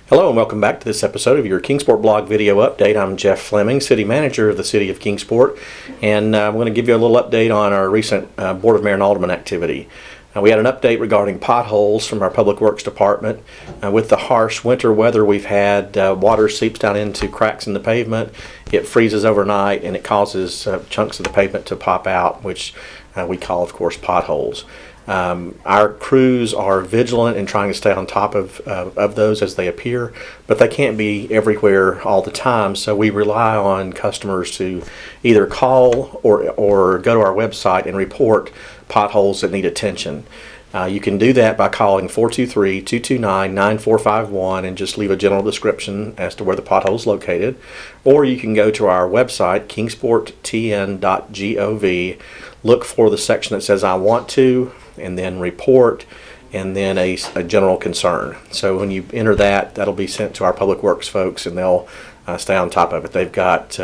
Hello and welcome back to this episode of your Kingsport Blog video update. I'm Jeff Fleming, City Manager of the City of Kingsport, and I'm going to give you a little update on our recent Board of Mayor and Alderman activity. We had an update regarding potholes from our Public Works Department. With the harsh winter weather we've had, water seeps down into cracks in the pavement, it freezes overnight, and it causes chunks of the pavement to pop out, which we call, of course, potholes. Our crews are vigilant in trying to stay on top of those as they appear, but they can't be everywhere all the time, so we rely on customers to either call or go to our website and report potholes that need attention. You can do that by calling 423-229-9451 and just leave a general description as to where the pothole is located. Or you can go to our website, kingsporttn.gov, look for the section that says I want to, and then report, and then a general concern. So when you enter that, that'll be sent to our Public Works folks, and they'll stay on top of it. They've got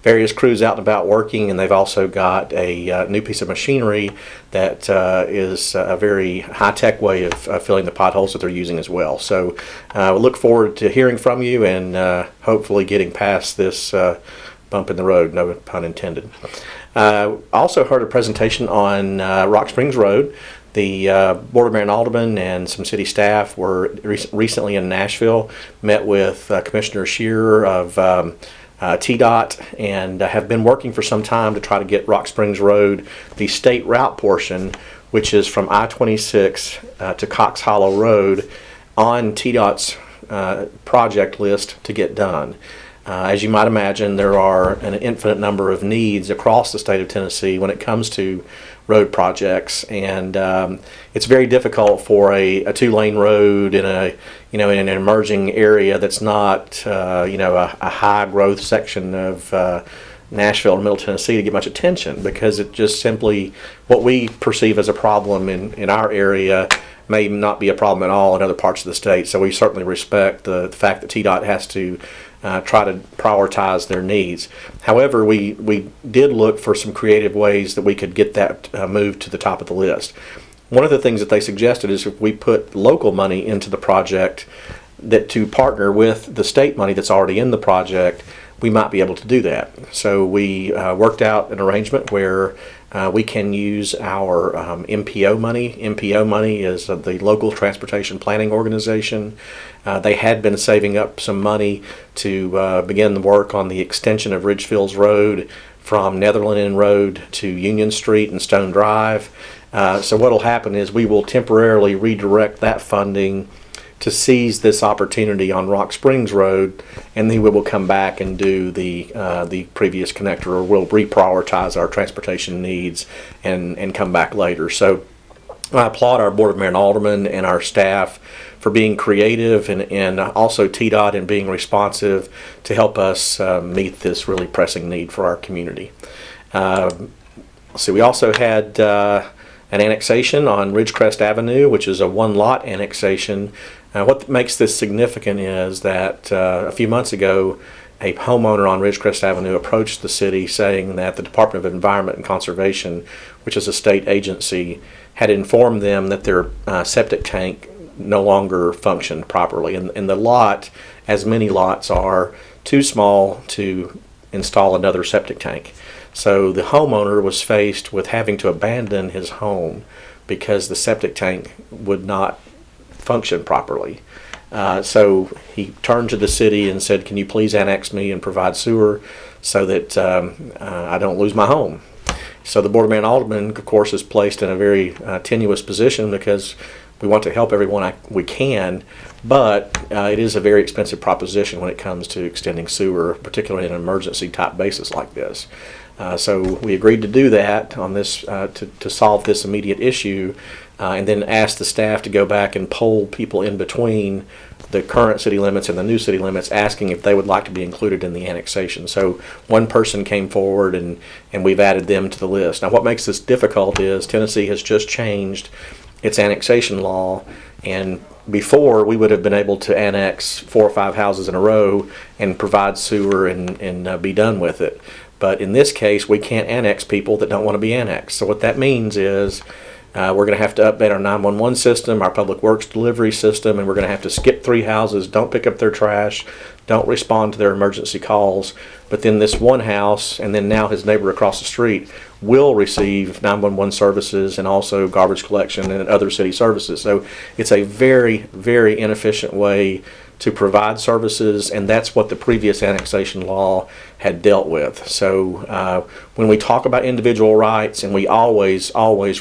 various crews out and about working, and they've also got a new piece of machinery that is a very high-tech way of filling the potholes that they're using as well. So we look forward to hearing from you and hopefully getting past this bump in the road, no pun intended. Also heard a presentation on Rock Springs Road. The Board of Mayor and Alderman and some city staff were recently in Nashville, met with Commissioner Shearer of TDOT, and have been working for some time to try to get Rock Springs Road, the state route portion, which is from I-26 to Cox Hollow Road, on TDOT's project list to get done. As you might imagine, there are an infinite number of needs across the state of Tennessee when it comes to road projects, and it's very difficult for a two-lane road in in an emerging area that's not a high-growth section of Nashville and Middle Tennessee to get much attention, because it just simply, what we perceive as a problem in our area may not be a problem at all in other parts of the state. So we certainly respect the fact that TDOT has to try to prioritize their needs. However, we did look for some creative ways that we could get that moved to the top of the list. One of the things that they suggested is if we put local money into the project, that to partner with the state money that's already in the project, we might be able to do that. So we worked out an arrangement where we can use our MPO money. MPO money is the local transportation planning organization. They had been saving up some money to begin the work on the extension of Ridgefields Road from Netherland Inn Road to Union Street and Stone Drive. So what will happen is we will temporarily redirect that funding to seize this opportunity on Rock Springs Road, and then we will come back and do the previous connector, or we'll reprioritize our transportation needs and come back later. So I applaud our Board of Mayor and Aldermen and our staff for being creative, and also TDOT in being responsive to help us meet this really pressing need for our community. So we also had an annexation on Ridgecrest Avenue, which is a one-lot annexation. What makes this significant is that a few months ago, a homeowner on Ridgecrest Avenue approached the city saying that the Department of Environment and Conservation, which is a state agency, had informed them that their septic tank no longer functioned properly. And the lot, as many lots are, too small to install another septic tank. So the homeowner was faced with having to abandon his home because the septic tank would not function properly. So he turned to the city and said, "Can you please annex me and provide sewer so that I don't lose my home?" So the Board of Mayor and Aldermen, of course, is placed in a very tenuous position, because we want to help everyone we can, but it is a very expensive proposition when it comes to extending sewer, particularly on an emergency type basis like this. So we agreed to do that on this to solve this immediate issue, and then asked the staff to go back and poll people in between the current city limits and the new city limits, asking if they would like to be included in the annexation. So one person came forward, and we've added them to the list. Now, what makes this difficult is Tennessee has just changed its annexation law, and before we would have been able to annex 4 or 5 houses in a row and provide sewer and be done with it. But in this case, we can't annex people that don't want to be annexed. So what that means is We're going to have to update our 911 system, our public works delivery system, and we're going to have to skip 3 houses, don't pick up their trash, don't respond to their emergency calls. But then this one house, and then now his neighbor across the street, will receive 911 services and also garbage collection and other city services. So it's a very, very inefficient way to provide services, and that's what the previous annexation law had dealt with. So when we talk about individual rights, and we always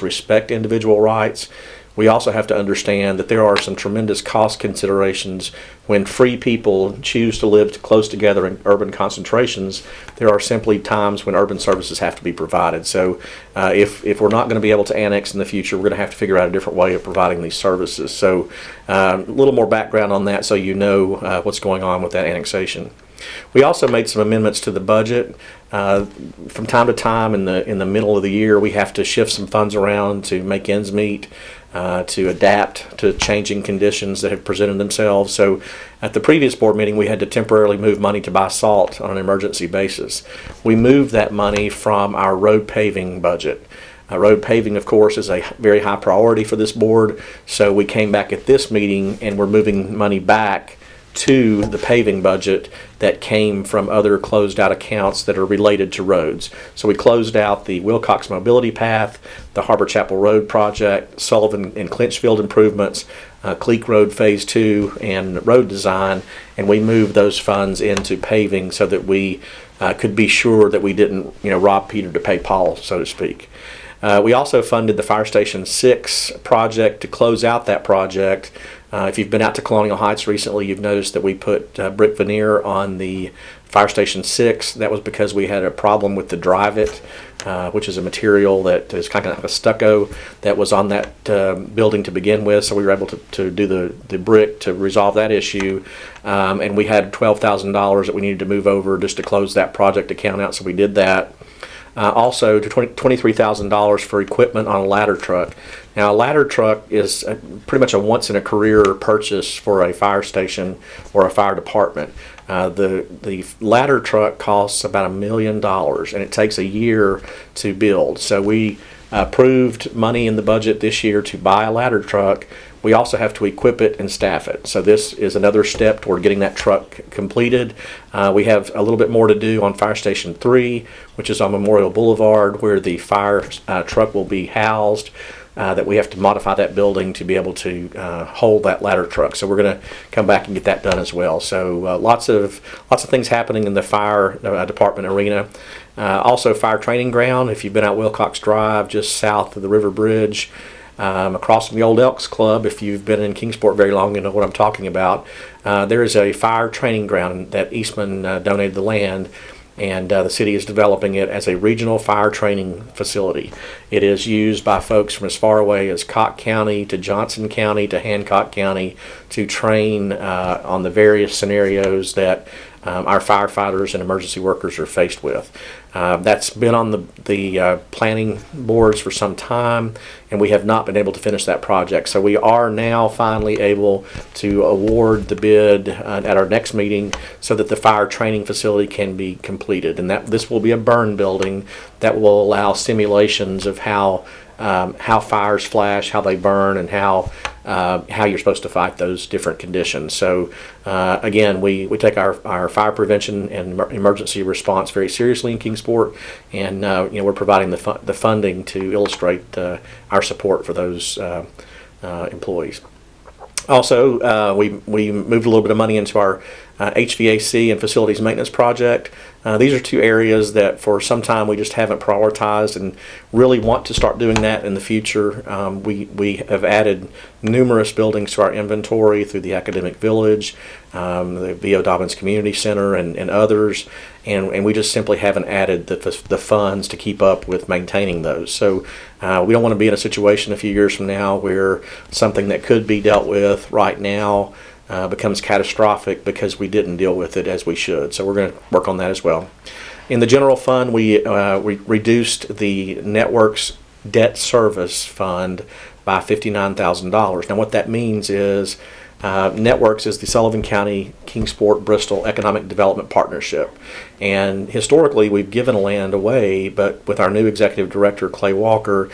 respect individual rights, we also have to understand that there are some tremendous cost considerations when free people choose to live close together in urban concentrations. There are simply times when urban services have to be provided. So if we're not going to be able to annex in the future, we're going to have to figure out a different way of providing these services. So a little more background on that so you know what's going on with that annexation. We also made some amendments to the budget. From time to time in the middle of the year, we have to shift some funds around to make ends meet, to adapt to changing conditions that have presented themselves. So at the previous board meeting, we had to temporarily move money to buy salt on an emergency basis. We moved that money from our road paving budget. Road paving, of course, is a very high priority for this board, so we came back at this meeting and we're moving money back to the paving budget that came from other closed out accounts that are related to roads. So we closed out the Wilcox Mobility Path, the Harbor Chapel Road project, Sullivan and Clinchfield improvements, Cleek Road Phase 2, and road design, and we moved those funds into paving so that we could be sure that we didn't rob Peter to pay Paul, so to speak. We also funded the Fire Station 6 project to close out that project. If you've been out to Colonial Heights recently, you've noticed that we put brick veneer on the Fire Station 6. That was because we had a problem with the Drive-It, which is a material that is kind of like a stucco that was on that building to begin with. So we were able to do the brick to resolve that issue. And we had $12,000 that we needed to move over just to close that project account out, so we did that. Also, $23,000 for equipment on a ladder truck. Now, a ladder truck is pretty much a once-in-a-career purchase for a fire station or a fire department. The ladder truck costs about $1 million, and it takes a year to build. So we approved money in the budget this year to buy a ladder truck. We also have to equip it and staff it. So this is another step toward getting that truck completed. We have a little bit more to do on Fire Station 3, which is on Memorial Boulevard, where the fire truck will be housed. That we have to modify that building to be able to hold that ladder truck. So we're going to come back and get that done as well. So lots of things happening in the fire department arena. Also, fire training ground. If you've been out Wilcox Drive, just south of the River Bridge, across from the old Elks Club, if you've been in Kingsport very long, you know what I'm talking about. There is a fire training ground that Eastman donated the land, and the city is developing it as a regional fire training facility. It is used by folks from as far away as Cocke County to Johnson County to Hancock County to train on the various scenarios that our firefighters and emergency workers are faced with. That's been on the planning boards for some time, and we have not been able to finish that project. So we are now finally able to award the bid at our next meeting so that the fire training facility can be completed. And this will be a burn building that will allow simulations of how fires flash, how they burn, and how you're supposed to fight those different conditions. So again, we take our fire prevention and emergency response very seriously in Kingsport, and we're providing the funding to illustrate our support for those employees. Also, we moved a little bit of money into our HVAC and facilities maintenance project. These are two areas that for some time we just haven't prioritized and really want to start doing that in the future. We have added numerous buildings to our inventory through the Academic Village, the V.O. Dobbins Community Center, and others, and we just simply haven't added the funds to keep up with maintaining those. So we don't want to be in a situation a few years from now where something that could be dealt with right now becomes catastrophic because we didn't deal with it as we should. So we're going to work on that as well. In the general fund, we reduced the network's debt service fund by $59,000. Now what that means is Networks is the Sullivan County Kingsport Bristol Economic Development Partnership. And historically, we've given land away, but with our new executive director, Clay Walker,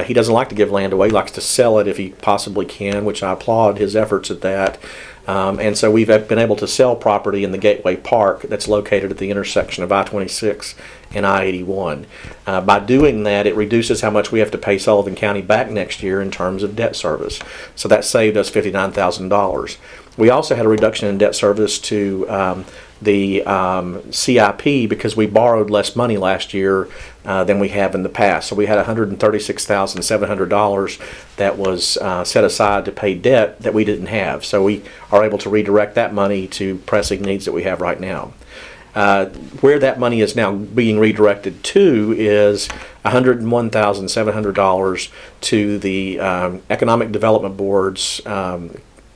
he doesn't like to give land away. He likes to sell it if he possibly can, which I applaud his efforts at that. And so we've been able to sell property in the Gateway Park that's located at the intersection of I-26 and I-81. By doing that, it reduces how much we have to pay Sullivan County back next year in terms of debt service. So that saved us $59,000. We also had a reduction in debt service to the CIP because we borrowed less money last year than we have in the past. So we had $136,700 that was set aside to pay debt that we didn't have. So we are able to redirect that money to pressing needs that we have right now. Where that money is now being redirected to is $101,700 to the Economic Development Board's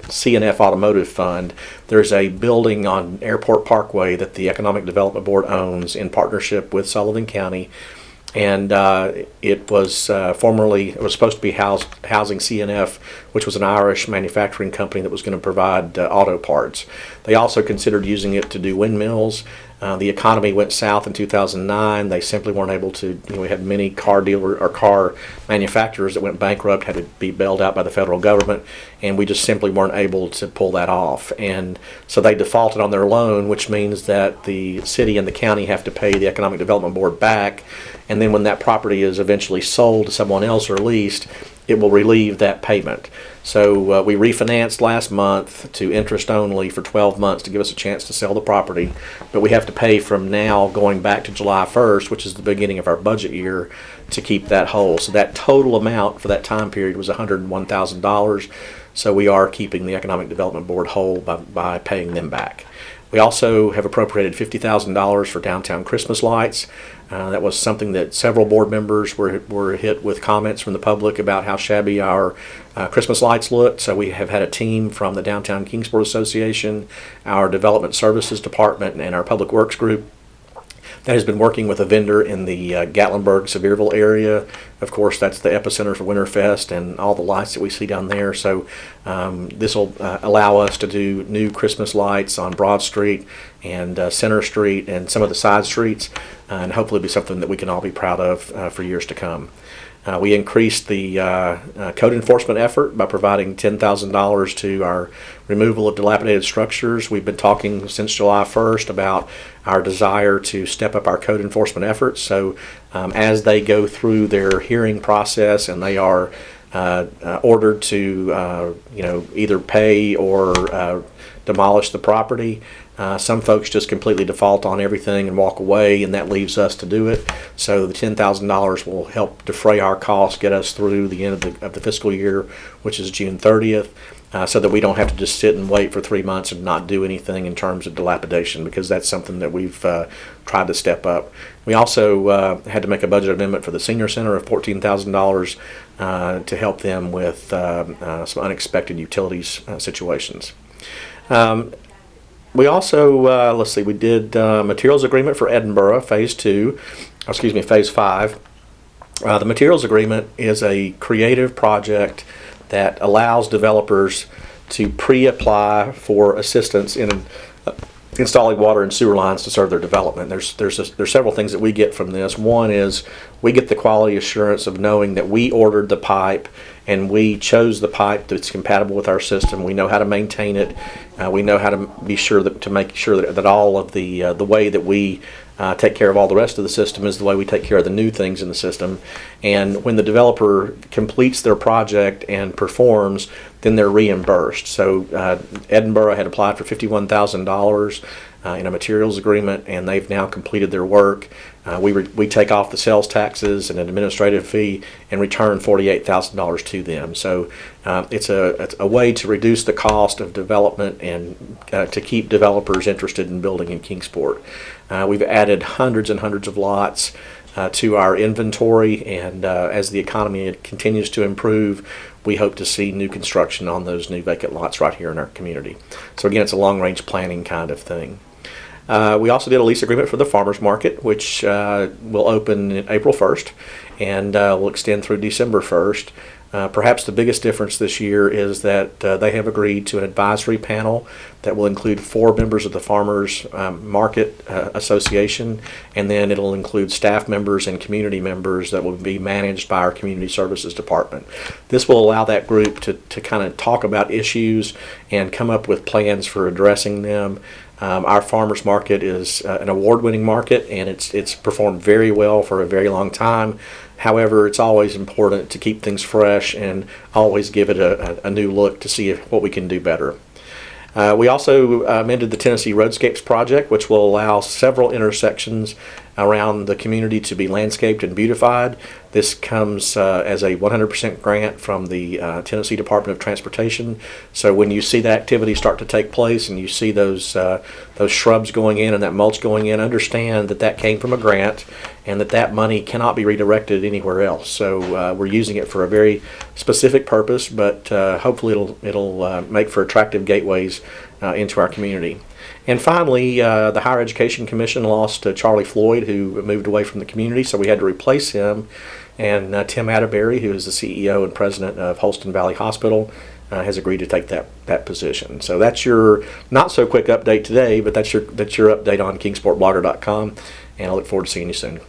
CNF Automotive Fund. There's a building on Airport Parkway that the Economic Development Board owns in partnership with Sullivan County. And it was supposed to be housing CNF, which was an Irish manufacturing company that was going to provide auto parts. They also considered using it to do windmills. The economy went south in 2009. They simply weren't able to. We had many car manufacturers that went bankrupt, had to be bailed out by the federal government, and we just simply weren't able to pull that off. And so they defaulted on their loan, which means that the city and the county have to pay the Economic Development Board back. And then when that property is eventually sold to someone else or leased, it will relieve that payment. So we refinanced last month to interest only for 12 months to give us a chance to sell the property. But we have to pay from now going back to July 1st, which is the beginning of our budget year, to keep that whole. So that total amount for that time period was $101,000. So we are keeping the Economic Development Board whole by paying them back. We also have appropriated $50,000 for downtown Christmas lights. That was something that several board members were hit with comments from the public about how shabby our Christmas lights looked. So we have had a team from the Downtown Kingsport Association, our Development Services Department, and our Public Works Group that has been working with a vendor in the Gatlinburg-Sevierville area. Of course, that's the epicenter for Winterfest and all the lights that we see down there. So this will allow us to do new Christmas lights on Broad Street and Center Street and some of the side streets, and hopefully be something that we can all be proud of for years to come. We increased the code enforcement effort by providing $10,000 to our removal of dilapidated structures. We've been talking since July 1st about our desire to step up our code enforcement efforts. So as they go through their hearing process and they are ordered to either pay or demolish the property, some folks just completely default on everything and walk away, and that leaves us to do it. So the $10,000 will help defray our costs, get us through the end of the fiscal year, which is June 30th, so that we don't have to just sit and wait for 3 months and not do anything in terms of dilapidation, because that's something that we've tried to step up. We also had to make a budget amendment for the senior center of $14,000 to help them with some unexpected utilities situations. We also, we did materials agreement for Edinburgh, Phase 5. The materials agreement is a creative project that allows developers to pre-apply for assistance in installing water and sewer lines to serve their development. There's several things that we get from this. One is we get the quality assurance of knowing that we ordered the pipe and we chose the pipe that's compatible with our system. We know how to maintain it. We know how to be sure to make sure that all of the way that we take care of all the rest of the system is the way we take care of the new things in the system. And when the developer completes their project and performs, then they're reimbursed. So Edinburgh had applied for $51,000 in a materials agreement, and they've now completed their work. We take off the sales taxes and an administrative fee and return $48,000 to them. So it's a way to reduce the cost of development and to keep developers interested in building in Kingsport. We've added hundreds and hundreds of lots to our inventory, and as the economy continues to improve, we hope to see new construction on those new vacant lots right here in our community. So again, it's a long-range planning kind of thing. We also did a lease agreement for the farmers market, which will open April 1st, and will extend through December 1st. Perhaps the biggest difference this year is that they have agreed to an advisory panel that will include 4 members of the Farmers Market Association, and then it'll include staff members and community members that will be managed by our Community Services Department. This will allow that group to kind of talk about issues and come up with plans for addressing them. Our farmers market is an award-winning market, and it's performed very well for a very long time. However, it's always important to keep things fresh and always give it a new look to see what we can do better. We also amended the Tennessee Roadscapes project, which will allow several intersections around the community to be landscaped and beautified. This comes as a 100% grant from the Tennessee Department of Transportation. So when you see that activity start to take place and you see those shrubs going in and that mulch going in, understand that that came from a grant and that money cannot be redirected anywhere else. So we're using it for a very specific purpose, but hopefully it'll make for attractive gateways into our community. And finally, the Higher Education Commission lost Charlie Floyd, who moved away from the community, so we had to replace him. And Tim Atterbury, who is the CEO and president of Holston Valley Hospital, has agreed to take that position. So that's your not so quick update today, but that's your update on KingsportBlogger.com, and I look forward to seeing you soon.